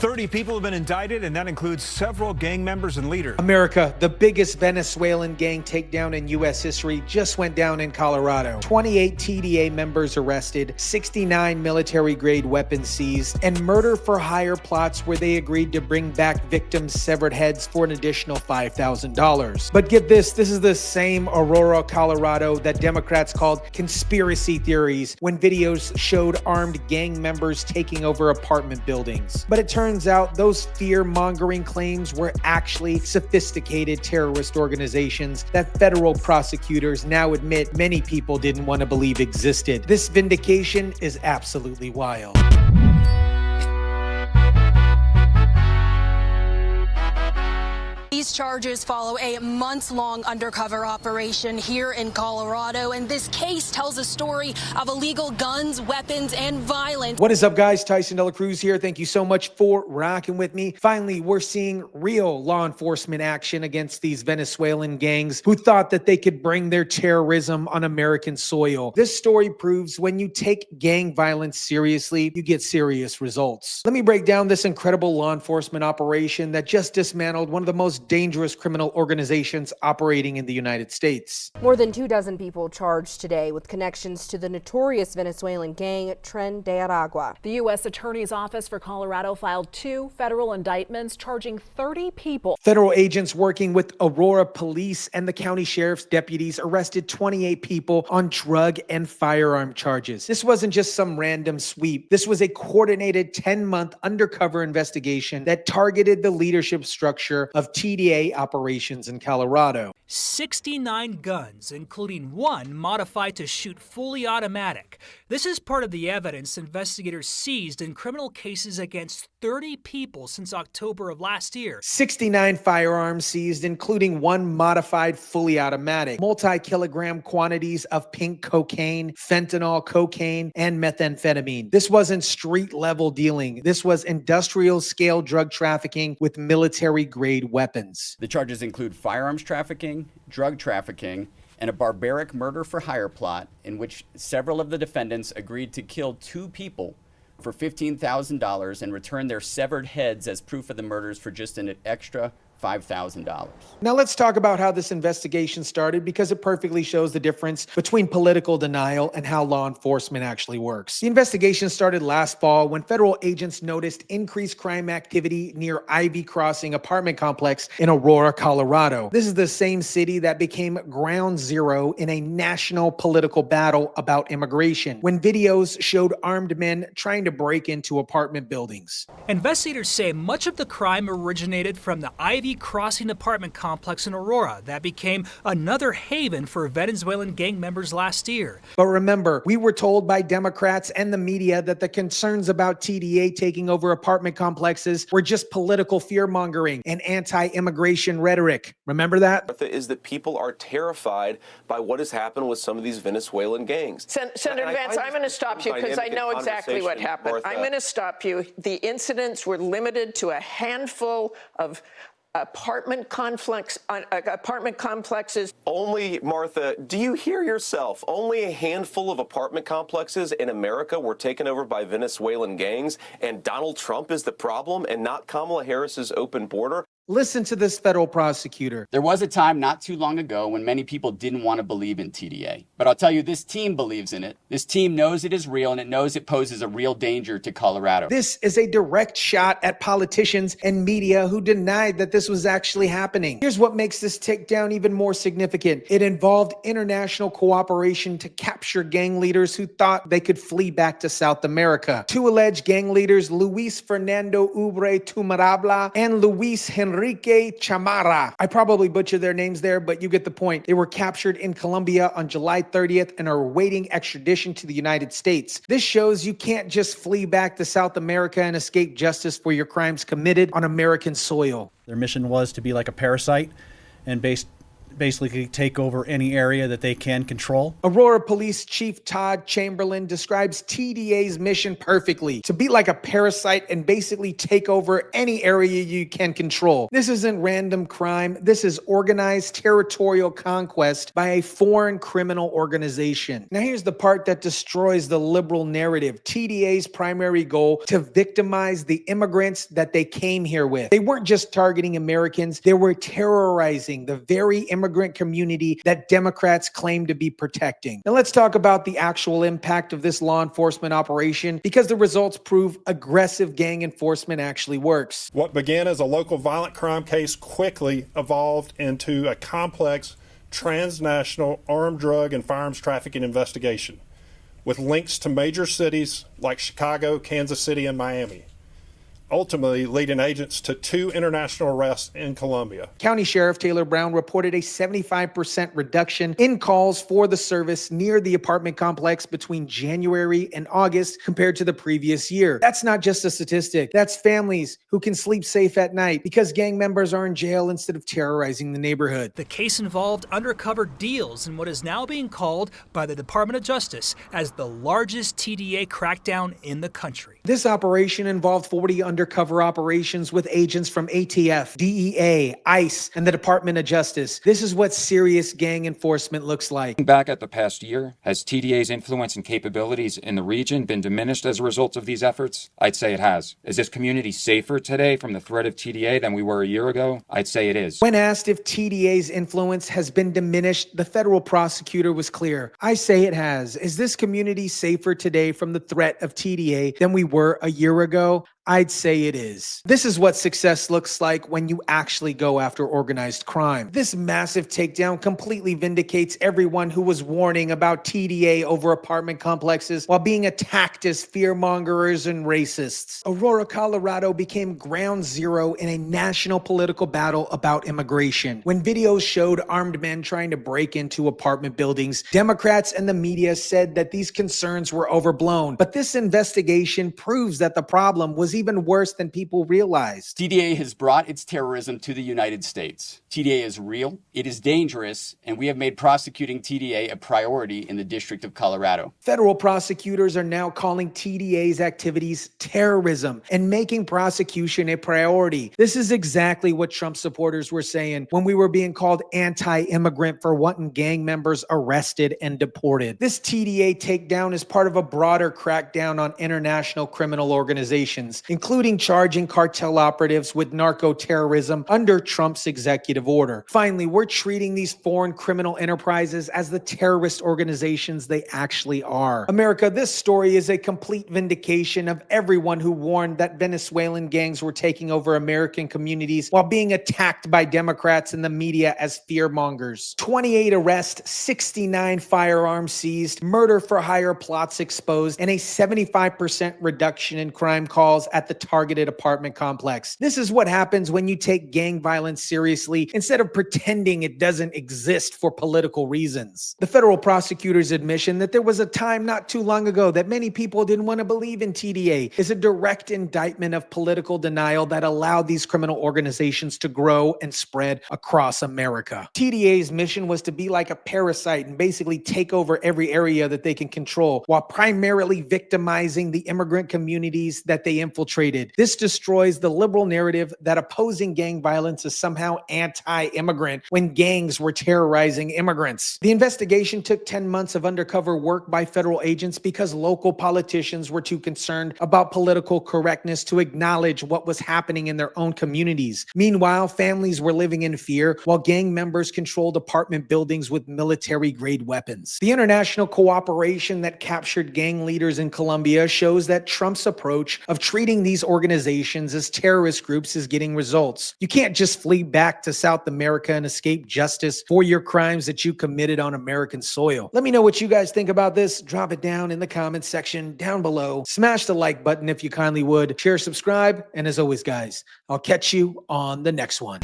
30 people have been indicted, and that includes several gang members and leaders. America, the biggest Venezuelan gang takedown in U.S. history, just went down in Colorado. 28 TDA members arrested, 69 military-grade weapons seized, and murder-for-hire plots where they agreed to bring back victims' severed heads for an additional $5,000. But get this is the same Aurora, Colorado that Democrats called conspiracy theories when videos showed armed gang members taking over apartment buildings. But it turns out those fear-mongering claims were actually sophisticated terrorist organizations that federal prosecutors now admit many people didn't want to believe existed. This Vindication is absolutely wild. These charges follow a months-long undercover operation here in Colorado, and this case tells a story of illegal guns, weapons, and violence. What is up, guys? Tyson Dela Cruz here. Thank you so much for rocking with me. Finally, we're seeing real law enforcement action against these Venezuelan gangs who thought that they could bring their terrorism on American soil. This story proves when you take gang violence seriously, you get serious results. Let me break down this incredible law enforcement operation that just dismantled one of the most dangerous criminal organizations operating in the United States. More than 24 people charged today with connections to the notorious Venezuelan gang Tren de Aragua. The U.S. Attorney's Office for Colorado filed 2 federal indictments charging 30 people. Federal agents working with Aurora police and the county sheriff's deputies arrested 28 people on drug and firearm charges. This wasn't just some random sweep. This was a coordinated 10-month undercover investigation that targeted the leadership structure of TDA operations in Colorado. 69 guns, including one modified to shoot fully automatic. This is part of the evidence investigators seized in criminal cases against 30 people since October of last year. 69 firearms seized, including one modified fully automatic. Multi-kilogram quantities of pink cocaine, fentanyl, cocaine, and methamphetamine. This wasn't street-level dealing. This was industrial-scale drug trafficking with military-grade weapons. The charges include firearms trafficking, drug trafficking, and a barbaric murder-for-hire plot in which several of the defendants agreed to kill 2 people for $15,000 and return their severed heads as proof of the murders for just an extra $5,000. Now let's talk about how this investigation started, because it perfectly shows the difference between political denial and how law enforcement actually works. The investigation started last fall when federal agents noticed increased crime activity near Ivy Crossing apartment complex in Aurora, Colorado. This is the same city that became ground zero in a national political battle about immigration, when videos showed armed men trying to break into apartment buildings. Investigators say much of the crime originated from the Ivy Crossing apartment complex in Aurora that became another haven for Venezuelan gang members last year. But remember, we were told by Democrats and the media that the concerns about TDA taking over apartment complexes were just political fear-mongering and anti-immigration rhetoric. Remember that? Is that people are terrified by what has happened with some of these Venezuelan gangs. Senator Vance, I'm going to stop you because I know exactly what happened. Martha. I'm going to stop you. The incidents were limited to a handful of apartment complexes. Only, Martha, do you hear yourself? Only a handful of apartment complexes in America were taken over by Venezuelan gangs, and Donald Trump is the problem and not Kamala Harris's open border? Listen to this federal prosecutor. There was a time not too long ago when many people didn't want to believe in TDA. But I'll tell you, this team believes in it. This team knows it is real, and it knows it poses a real danger to Colorado. This is a direct shot at politicians and media who denied that this was actually happening. Here's what makes this takedown even more significant. It involved international cooperation to capture gang leaders who thought they could flee back to South America. 2 alleged gang leaders, Luis Fernando Ubre Tumarabla and Luis Enrique Chamara. I probably butchered their names there, but you get the point. They were captured in Colombia on July 30th and are awaiting extradition to the United States. This shows you can't just flee back to South America and escape justice for your crimes committed on American soil. Their mission was to be like a parasite and basically take over any area that they can control. Aurora Police Chief Todd Chamberlain describes TDA's mission perfectly: to be like a parasite and basically take over any area you can control. This isn't random crime. This is organized territorial conquest by a foreign criminal organization. Now here's the part that destroys the liberal narrative. TDA's primary goal: to victimize the immigrants that they came here with. They weren't just targeting Americans, they were terrorizing the very immigrant community that Democrats claim to be protecting. Now let's talk about the actual impact of this law enforcement operation, because the results prove aggressive gang enforcement actually works. What began as a local violent crime case quickly evolved into a complex transnational armed drug and firearms trafficking investigation with links to major cities like Chicago, Kansas City, and Miami, ultimately leading agents to 2 international arrests in Colombia. County Sheriff Taylor Brown reported a 75% reduction in calls for the service near the apartment complex between January and August compared to the previous year. That's not just a statistic. That's families who can sleep safe at night because gang members are in jail instead of terrorizing the neighborhood. The case involved undercover deals in what is now being called by the Department of Justice as the largest TDA crackdown in the country. This operation involved 40 undercover operations with agents from ATF, DEA, ICE, and the Department of Justice. This is what serious gang enforcement looks like. Back at the past year, has TDA's influence and capabilities in the region been diminished as a result of these efforts? I'd say it has. Is this community safer today from the threat of TDA than we were a year ago? I'd say it is. When asked if TDA's influence has been diminished, the federal prosecutor was clear. I say it has. Is this community safer today from the threat of TDA than we were a year ago? I'd say it is. This is what success looks like when you actually go after organized crime. This massive takedown completely vindicates everyone who was warning about TDA over apartment complexes while being attacked as fearmongers and racists. Aurora, Colorado became ground zero in a national political battle about immigration. When videos showed armed men trying to break into apartment buildings, Democrats and the media said that these concerns were overblown. But this investigation proves that the problem was even worse than people realized. TDA has brought its terrorism to the United States. TDA is real, it is dangerous, and we have made prosecuting TDA a priority in the District of Colorado. Federal prosecutors are now calling TDA's activities terrorism and making prosecution a priority. This is exactly what Trump supporters were saying when we were being called anti-immigrant for wanting gang members arrested and deported. This TDA takedown is part of a broader crackdown on international criminal organizations, including charging cartel operatives with narco-terrorism under Trump's executive order. Finally, we're treating these foreign criminal enterprises as the terrorist organizations they actually are. America, this story is a complete vindication of everyone who warned that Venezuelan gangs were taking over American communities while being attacked by Democrats and the media as fearmongers. 28 arrests, 69 firearms seized, murder for hire plots exposed, and a 75% reduction in crime calls at the targeted apartment complex. This is what happens when you take gang violence seriously instead of pretending it doesn't exist for political reasons. The federal prosecutor's admission that there was a time not too long ago that many people didn't want to believe in TDA is a direct indictment of political denial that allowed these criminal organizations to grow and spread across America. TDA's mission was to be like a parasite and basically take over every area that they can control while primarily victimizing the immigrant communities that they infiltrated. This destroys the liberal narrative that opposing gang violence is somehow anti-immigrant when gangs were terrorizing immigrants. The investigation took 10 months of undercover work by federal agents because local politicians were too concerned about political correctness to acknowledge what was happening in their own communities. Meanwhile, families were living in fear while gang members controlled apartment buildings with military-grade weapons. The international cooperation that captured gang leaders in Colombia shows that Trump's approach of treating these organizations as terrorist groups is getting results. You can't just flee back to South America and escape justice for your crimes that you committed on American soil. Let me know what you guys think about this. Drop it down in the comments section down below. Smash the like button if you kindly would. Share, subscribe, and as always, guys, I'll catch you on the next one.